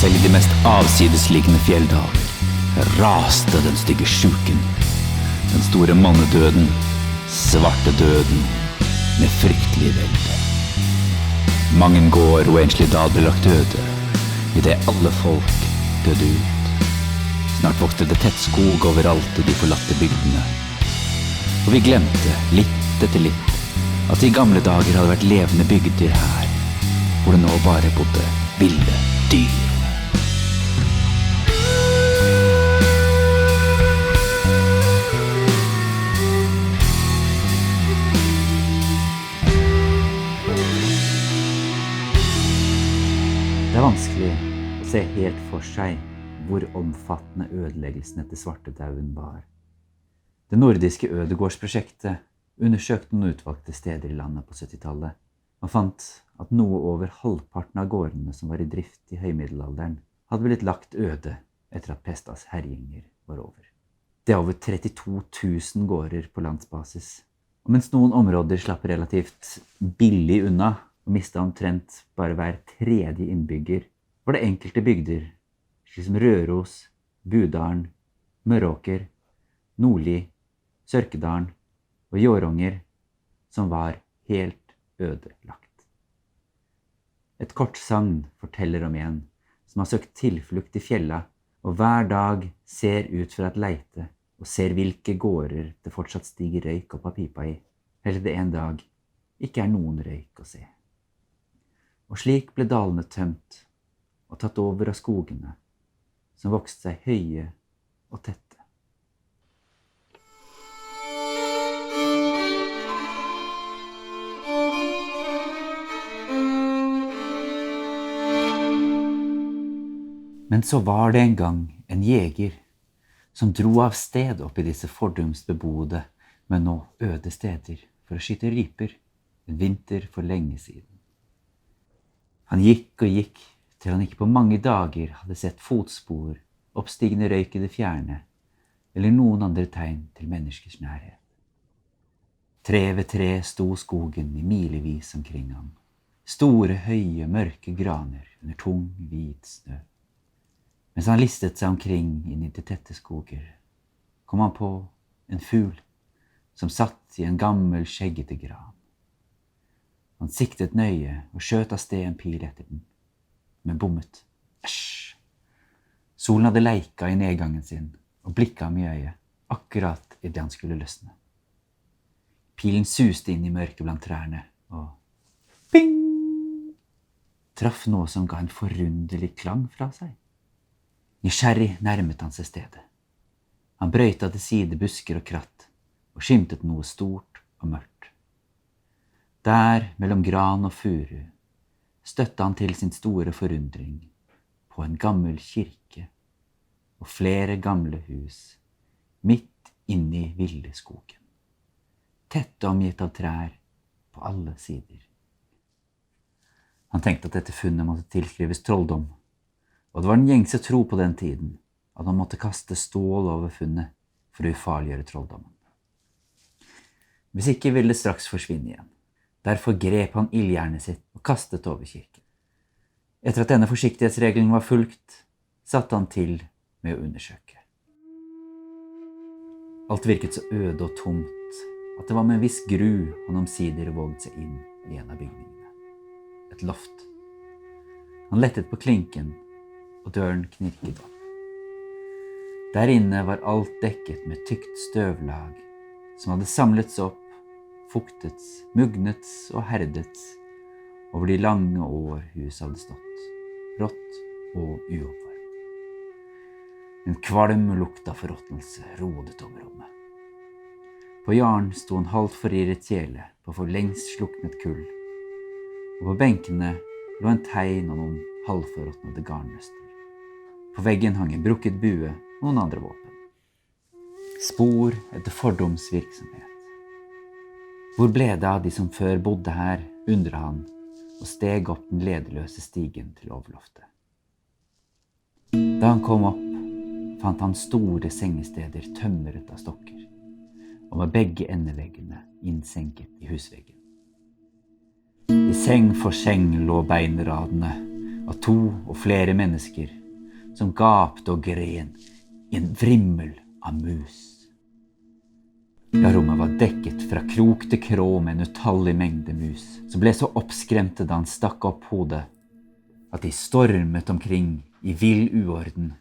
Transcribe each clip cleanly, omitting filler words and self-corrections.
Selv i de mest avsidesliggende fjelldaler raste den stygge sjuken, den store mannedøden, svarte døden, med fryktelig velde. Mangen gård og enslig dal ble lagt døde, i det alle folk døde ut. Snart vokste det tett skog overalt i de forlatte bygdene, og vi glemte litt etter litt at det i gamle dager hadde vært levende bygder her, hvor det nå bare bodde ville dyr. Det er vanskelig å se helt for seg hvor omfattende ødeleggelsen etter svartedauden var. Det nordiske ødegårdsprosjektet undersøkte noen utvalgte steder i landet på 70-tallet, og fant at noe over halvparten av gårdene som var i drift i høymiddelalderen, hadde blitt lagt øde etter at pestas herjinger var over. Det er over 32 000 gårder på landsbasis, og mens noen områder slapp relativt billig unna, og mistet omtrent bare hver tredje innbygger, var det enkelte bygder, slik som Røros, Budalen, Møråker, Nordli, Sørkedalen og Jåronger, som var helt ødelagt. Et kort sagn forteller om en som har søkt tilflukt i fjella, og hver dag ser ut for et leite og ser hvilke gårder det fortsatt stiger røyk opp av pipa i, eller det en dag ikke er noen røyk å se. Og slik ble dalene tømt og tatt over av skogene, som vokste seg høye og tette. Men så var det en gang en jeger som dro av sted opp i disse fordumst beboede, men nå øde steder for å skyte ryper en vinter for lenge siden. Han gikk og gikk, til han ikke på mange dager hadde sett fotspor, oppstigende røyk i det fjerne, eller noen andre tegn til menneskers nærhet. Tre ved tre sto skogen i milevis omkring ham, store, høye, mørke graner under tung, hvit snø. Mens han listet seg omkring inn i de tette skoger, kom han på en fugl som satt i en gammel, skjeggete gran. Han siktet nøye og skjøt av sted en pil etter den, men bommet. Æsj! Solen hadde leika i nedgangen sin og blikket ham i øyet, akkurat i det han skulle løsne. Pilen suste inn i mørket blant trærne, og ping! Traff noe som ga en forunderlig klang fra seg. Nysgjerrig nærmet han seg stedet. Han brøyta til side busker og kratt, og skimtet noe stort og mørkt. Der, mellom gran og furu, støtte han til sin store forundring på en gammel kirke og flere gamle hus, midt inne i ville skogen, tett omgitt av trær på alle sider. Han tenkte at dette funnet måtte tilskrives trolldom, og det var den gjengse tro på den tiden at han måtte kaste stål over funnet for å ufarliggjøre trolldommen. Hvis ikke ville det straks forsvinne igjen. Derfor grep han ildjernet sitt og kastet over kirken. Etter at denne forsiktighetsregelen var fulgt, satte han til med å undersøke. Alt virket så øde og tomt at det var med en viss gru han omsider vågde seg inn i en av bygningene. Et loft. Han lettet på klinken, og døren knirket opp. Der inne var alt dekket med tykt støvlag som hadde samlets opp, fuktet, mugnet og herdet over de lange år huset hadde stått, rått og uoppvarmet. En kvalm lukt av forråtnelse rodet over rommet. På jarn sto en halvt forrirret kjele på for lengst sluknet kull, og på benkene lå en tegn av noen halvforråtnede garnnøster. På veggen hang en brukket bue og noen andre våpen. Spor etter fordomsvirksomhet. Hvor ble det av de som før bodde her, undret han, og steg opp den ledeløse stigen til overloftet. Da han kom opp, fant han store sengesteder tømret av stokker, og med begge endeveggene innsenket i husveggen. I seng for seng lå beinradene, av 2 og flere mennesker som gapte og gren i en vrimmel av mus. Ja, rommet var dekket fra krok til krå med en utallig mengde mus, som ble så oppskremte da han stakk opp hodet, at de stormet omkring i vill uorden,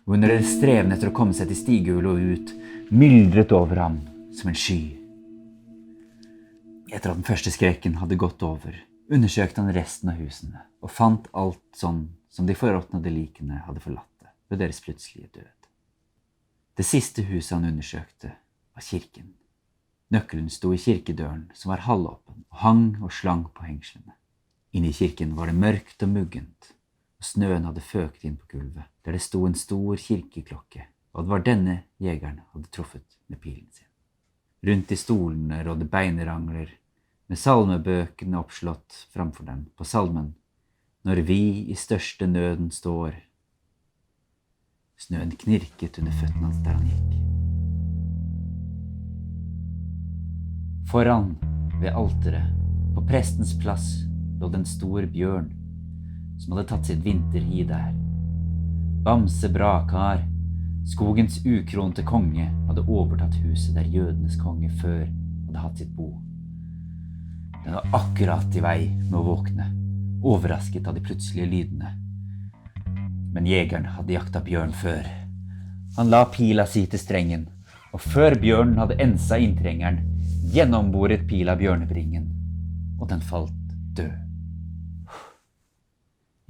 og under deres streven etter å komme seg til stigehullet og ut, myldret over ham som en sky. Etter at den første skrekken hadde gått over, undersøkte han resten av husene, og fant alt sånn som de forråtnede likene hadde forlatt det ved deres plutselige død. Det siste huset han undersøkte var kirken. Nøkkelen sto i kirkedøren som var halvåpen og hang og slang på hengslene. Inne i kirken var det mørkt og muggent, og snøen hadde føkt inn på gulvet, der det sto en stor kirkeklokke, og det var denne jegeren hadde truffet med pilen sin. Rundt i stolene rådde beinerangler, med salmebøkene oppslått framfor dem på salmen «Når vi i største nøden står». Snøen knirket under føttene hans der han gikk. Foran, ved alteret, på prestens plass, lå det en stor bjørn, som hadde tatt sitt vinterhi der. Bamse Brakar, skogens ukronte konge, hadde overtatt huset der jødenes konge før hadde hatt sitt bo. Den var akkurat i vei med å våkne, overrasket av de plutselige lydene. Men jegeren hadde jakta bjørn før. Han la pila si til strengen, og før bjørnen hadde ensa inntrengeren, gjennomboret pila bjørnebringen, og den falt død.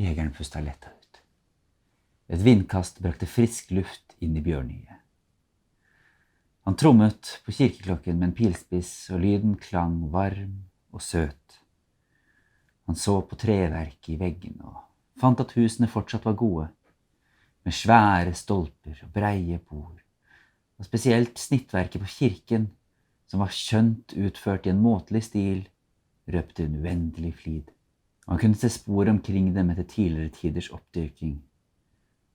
Jegeren pustet letta ut. Et vindkast brakte frisk luft inn i bjørnhiet. Han trommet på kirkeklokken med en pilspiss, og lyden klang varm og søt. Han så på treverket i veggen og fant at husene fortsatt var gode, med svære stolper og breie bord, og spesielt snittverket på kirken, som var skjønt utført i en måtelig stil, røpte en uendelig flid. Han kunne se spor omkring dem etter tidligere tiders oppdyrking,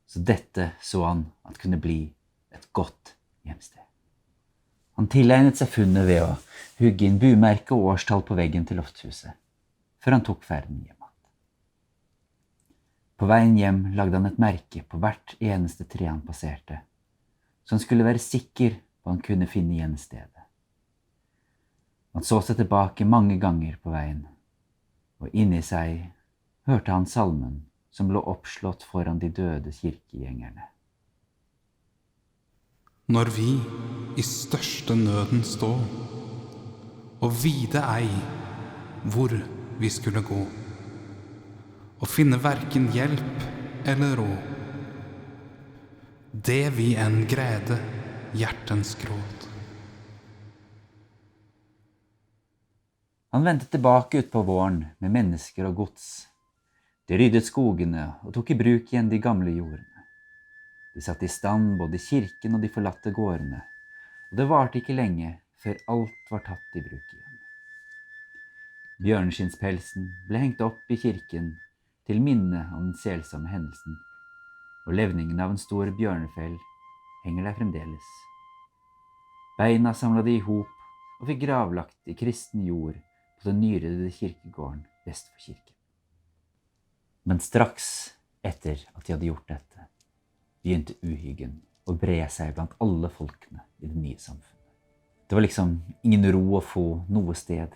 så dette så han at kunne bli et godt hjemsted. Han tilegnet seg funnet ved å hugge inn bumerke og årstall på veggen til loftshuset, før han tok ferden hjem. På veien hjem lagde han et merke på hvert eneste tre han passerte, så han skulle være sikker på han kunne finne igjen stedet. Han så seg tilbake mange ganger på veien, og inni seg hørte han salmen som lå oppslått foran de døde kirkegjengerne. Når vi i største nøden stå, og vide ei hvor vi skulle gå, og finne hverken hjelp eller råd, det vi enn greide hjertens gråt. Han vendte tilbake ut på våren med mennesker og gods. De ryddet skogene og tok i bruk igjen de gamle jordene. De satte i stand både kirken og de forlatte gårdene, og det varte ikke lenge før alt var tatt i bruk igjen. Bjørneskinnspelsen ble hengt opp i kirken til minne om den selsomme hendelsen, og levningen av en stor bjørnefell henger der fremdeles. Beina samlet de i hop og fikk gravlagt i kristen jord på den nyreddede kirkegården vest for kirken. Men straks etter at de hadde gjort dette, begynte uhyggen å bre seg blant alle folkene i det nye samfunnet. Det var liksom ingen ro å få noe sted.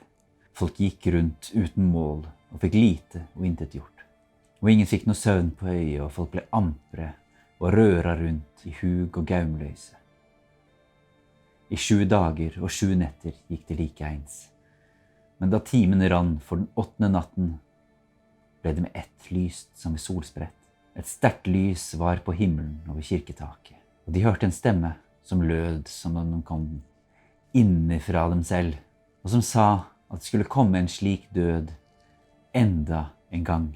Folk gikk rundt uten mål og fikk lite og intet gjort. Og ingen fikk noe søvn på øyet, og folk ble ampre og røra rundt i hug og gaumløse. I 7 dager og 7 netter gikk det like eins. Men da timen rann for den 8. natten, ble det med ett lyst som ved solsprett. Et sterkt lys var på himmelen over kirketaket, og de hørte en stemme som lød som om den kom innifra dem selv, og som sa at det skulle komme en slik død enda en gang.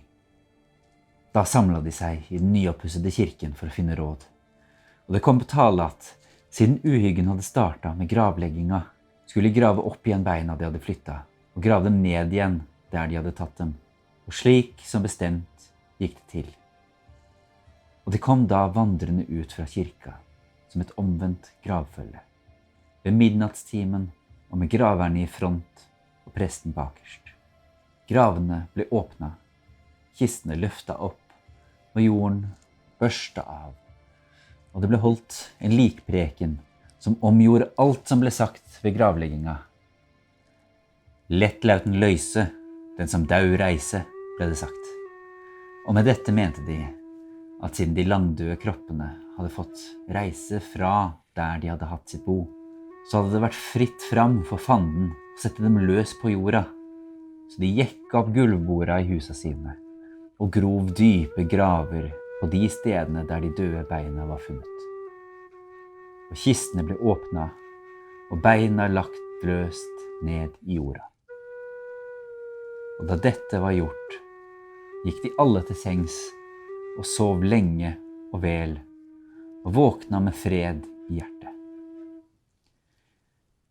Da samlet de seg i den nyoppussede kirken for å finne råd, og det kom på tale at siden uhyggen hadde startet med gravlegginga, skulle de grave opp igjen beina de hadde flyttet, og grave dem ned igjen der de hadde tatt dem, og slik som bestemt gikk det til. Og de kom da vandrende ut fra kirka, som et omvendt gravfølge, ved midnattstimen og med graverne i front og presten bakerst. Gravene ble åpnet, kistene løftet opp, og jorden børsta av, og det ble holdt en likpreken som omgjorde alt som ble sagt ved gravlegginga. Lett lauten løyse, den som dau reise, ble det sagt. Og med dette mente de at siden de langdøde kroppene hadde fått reise fra der de hadde hatt sitt bo, så hadde det vært fritt fram for fanden å sette dem løs på jorda. Så de jekka opp gulvborda i husa sine og grov dype graver på de stedene der de døde beina var funnet. Og kistene ble åpna, og beina lagt løst ned i jorda. Og da dette var gjort, gikk de alle til sengs og sov lenge og vel, og våkna med fred i hjertet.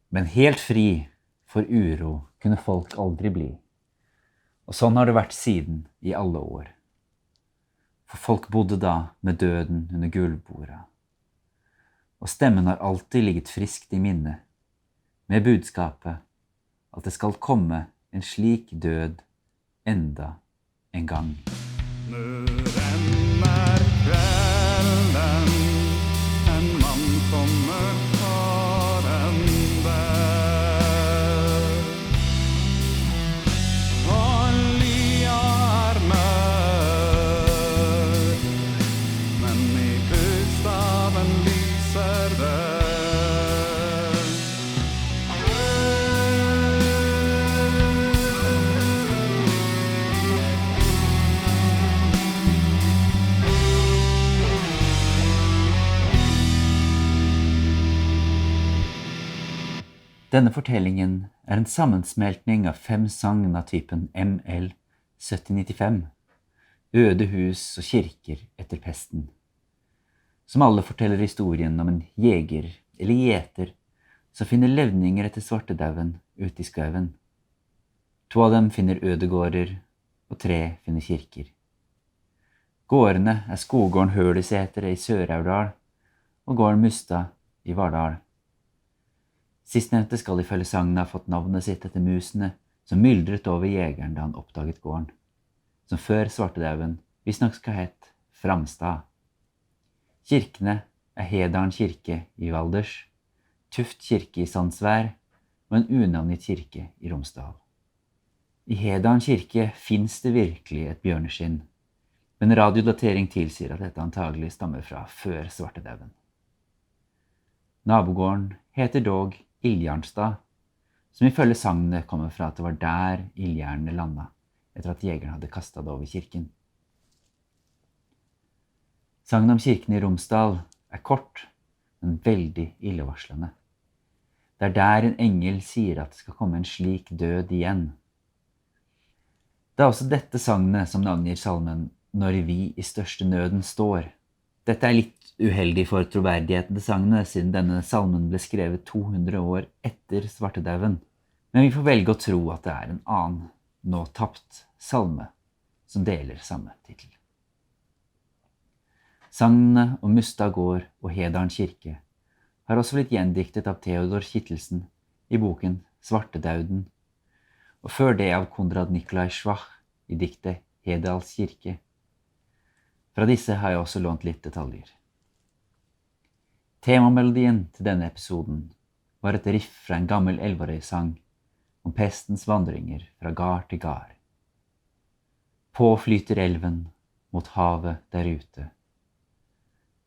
Men helt fri for uro kunne folk aldri bli, og sånn har det vært siden i alle år. For folk bodde da med døden under gulvborda, og stemmen har alltid ligget friskt i minne, med budskapet at det skal komme en slik død enda en gang. Nu renner kvelden, en mann kommer farende. Og lia mørk, men i bokstaven lyser det. Denne fortellingen er en sammensmeltning av 5 sagn av typen ML 7095, øde hus og kirker etter pesten, som alle forteller historien om en jeger eller gjeter som finner levninger etter svartedauden ute i skauen. 2 av dem finner ødegårder, og 3 finner kirker. Gårdene er skogården Høleseter i Sør-Aurdal og gården Mustad i Vardal. Sistnevnte skal ifølge sagnet ha fått navnet sitt etter musene som myldret over jegeren da han oppdaget gården, som før svartedauden visstnok skal hett Framstad. Kirkene er Hedalen kirke i Valdres, Tuft kirke i Sandsvær og en unavngitt kirke i Romsdal. I Hedalen kirke finnes det virkelig et bjørneskinn, men radiodatering tilsier at dette antagelig stammer fra før svartedauden. Nabogården heter dog Ildjarnstad, som ifølge sagnet kommer fra at det var der ildjernene landa, etter at jegeren hadde kastet det over kirken. Sagnet om kirken i Romsdal er kort, men veldig illevarslende. Det er der en engel sier at det skal komme en slik død igjen. Det er også dette sagnet som navngir salmen «Når vi i største nøden står». Dette er litt uheldig for troverdigheten til sagnet, siden denne salmen ble skrevet 200 år etter svartedauden. Men vi får velge å tro at det er en annen, nå tapt, salme som deler samme titel. Sagnene om Mustad gård og Hedalen kirke har også blitt gjendiktet av Theodor Kittelsen i boken Svartedauden, og før det av Konrad Nikolai Schwach i diktet Hedals kirke. Fra disse har jeg også lånt litt detaljer. Temamelodien til denne episoden var et riff fra en gammel Elvarøy-sang om pestens vandringer fra gard til gard. På flyter elven mot havet der ute,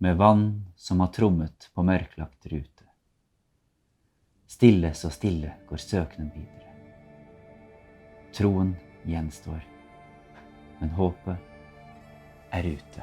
med vann som har trommet på mørklagt rute. Stille så stille går søkenen videre. Troen gjenstår, men håpet er ute.